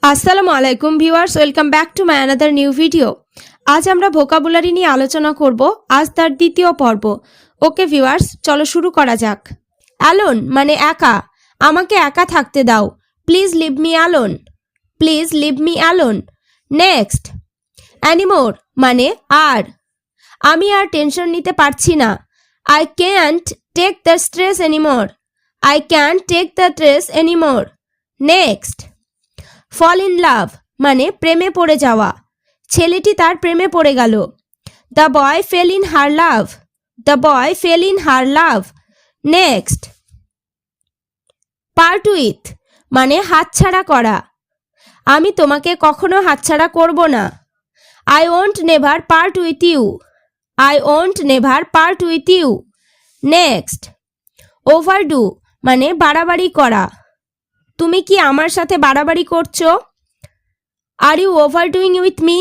আসসালামু আলাইকুম viewers, welcome back to my another new video. আজ আমরা ভোকাবুলারি নিয়ে আলোচনা করব, আজ তার দ্বিতীয় পর্ব। ওকে ভিউয়ার্স, চলো শুরু করা যাক। অ্যালোন মানে একা, আমাকে একা থাকতে দাও। Please leave me alone, please leave me alone. Next, anymore মানে আর, আমি আর টেনশন নিতে পারছি না। I can't take the stress anymore, I can't take the stress anymore. Next, fall in love মানে প্রেমে পড়ে যাওয়া, ছেলেটি তার প্রেমে পড়ে গেল। The boy fell in her love, the boy fell in her love. Next, part with মানে হাতছাড়া করা, আমি তোমাকে কখনো হাতছাড়া করব না। I won't never part with you, I won't never part with you. Next, overdo মানে বাড়াবাড়ি করা, তুমি কি আমার সাথে বাড়াবাড়ি করছো? Are you overdoing with me,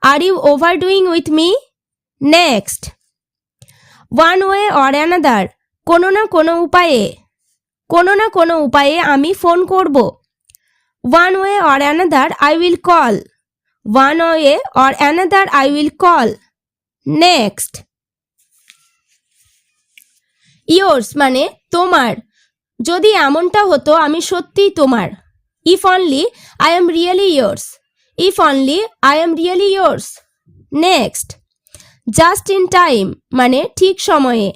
are you overdoing with me. Next, one way or another কোনো না কোনো উপায়ে, কোনো না কোনো উপায়ে আমি ফোন করব। One way or another I will call, one way or another I will call. Next, yours মানে তোমার, যদি এমনটা হতো আমি সত্যিই তোমার। If only I am really yours, if only I am really yours. Next, just in time মানে ঠিক সময়ে,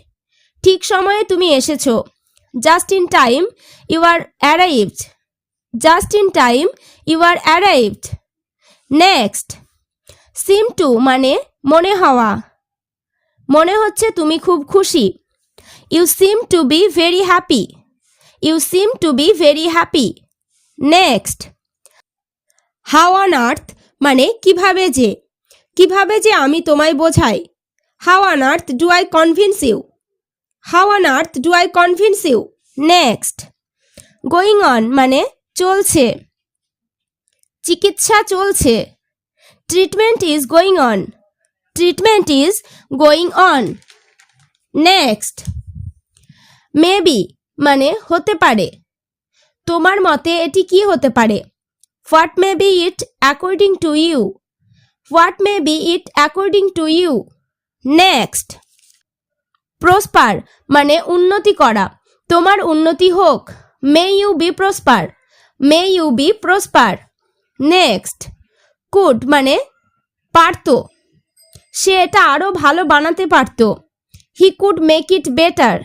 ঠিক সময়ে তুমি এসেছো। Just in time you are arrived, just in time you are arrived. Next, seem to মানে মনে হওয়া, মনে হচ্ছে তুমি খুব খুশি। You seem to be very happy, you seem to be very happy. Next, how on earth মানে কিভাবে যে, কিভাবে যে আমি তোমায় বোঝাই। How on earth do I convince you, how on earth do I convince you. Next, going on মানে চলছে, চিকিৎসা চলছে। Treatment is going on, treatment is going on. Next, maybe মানে হতে পারে, তোমার মতে এটি কি হতে পারে। What may be it according to you, what may be it according to you. Next, prosper মানে উন্নতি করা, তোমার উন্নতি হোক। May you be prosper, may you be prosper. Next, could মানে পারত, সে এটা আরও ভালো বানাতে পারত। He could make it better,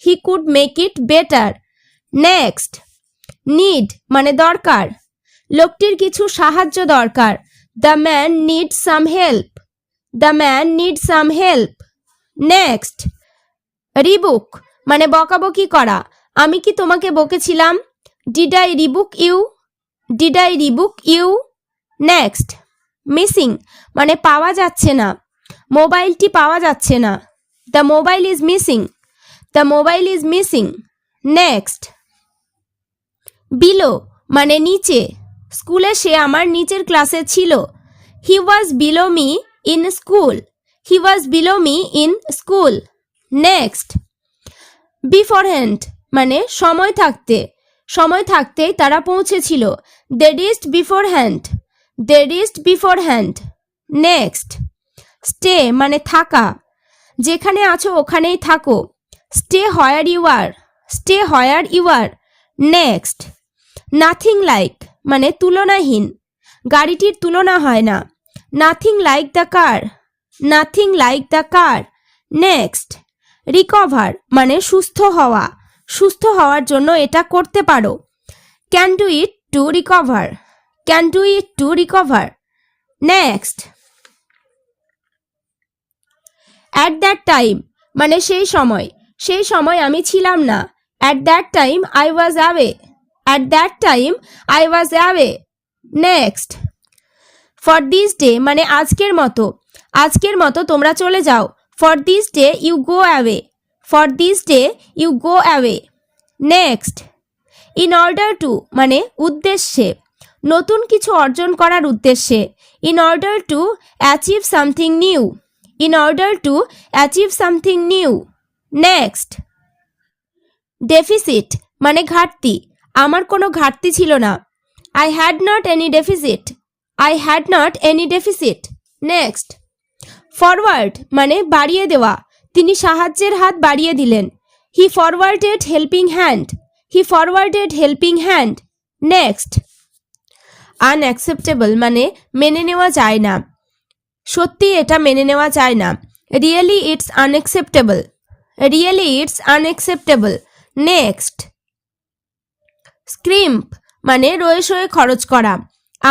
he could make it better. Next, need মানে দরকার, লোকটির কিছু সাহায্য দরকার। The man need some help, the man need some help. Next, rebuke মানে বকাবকি করা, আমি কি তোমাকে বকেছিলাম। Did I rebuke you, did I rebuke you. Next, missing মানে পাওয়া যাচ্ছে না, মোবাইলটি পাওয়া যাচ্ছে না। The mobile is missing, the mobile is missing. Next, below মানে নিচে, স্কুলে সে আমার নিচের ক্লাসে ছিল। He was below me in school, he was below me in school. Next, beforehand মানে সময় থাকতে, সময় থাকতেই তারা পৌঁছেছিল। They reached beforehand, they reached beforehand. Next, stay মানে থাকা, যেখানে আছো ওখানেই থাকো। Stay where you are, stay where you are. Next, nothing like মানে তুলনাহীন, গাড়িটির তুলনা হয় না। Nothing like the car, nothing like the car. Next, recover মানে সুস্থ হওয়া, সুস্থ হওয়ার জন্য এটা করতে পারো। Can do it to recover, can do it to recover. Next, at that time মানে সেই সময়, সেই সময় আমি ছিলাম না। At that time I was away, at that time I was away. Next, for this day মানে আজকের মতো, আজকের মতো তোমরা চলে যাও। For this day you go away, for this day you go away. Next, in order to মানে উদ্দেশ্যে, নতুন কিছু অর্জন করার উদ্দেশ্যে। In order to achieve something new, in order to achieve something new. Next, deficit মানে ঘাটতি, আমার কোনো ঘাটতি ছিল না। I had not any deficit. I had not any deficit. Next. Forward মানে বাড়িয়ে দেওয়া, তিনি সাহায্যের হাত বাড়িয়ে দিলেন। He forwarded helping hand. He forwarded helping hand. Next. Unacceptable মানে মেনে নেওয়া যায় না, সত্যি এটা মেনে নেওয়া যায় না। Really it's unacceptable. Really it's unacceptable. Next. Scrimp মানে রয়ে সয়ে খরচ করা,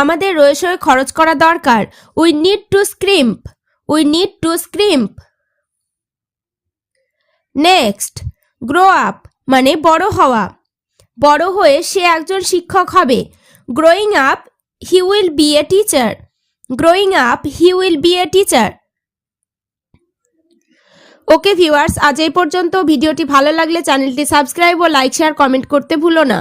আমাদের রয়ে সয়ে খরচ করা দরকার। We need to scrimp. We need to scrimp. Next. Grow up মানে বড় হওয়া, বড় হয়ে সে একজন শিক্ষক হবে। Growing up he will be a teacher. Growing up he will be a teacher. Okay viewers, আজ এই পর্যন্ত। ভিডিওটি ভালো লাগলে চ্যানেলটি সাবস্ক্রাইব ও লাইক শেয়ার কমেন্ট করতে ভুলো না।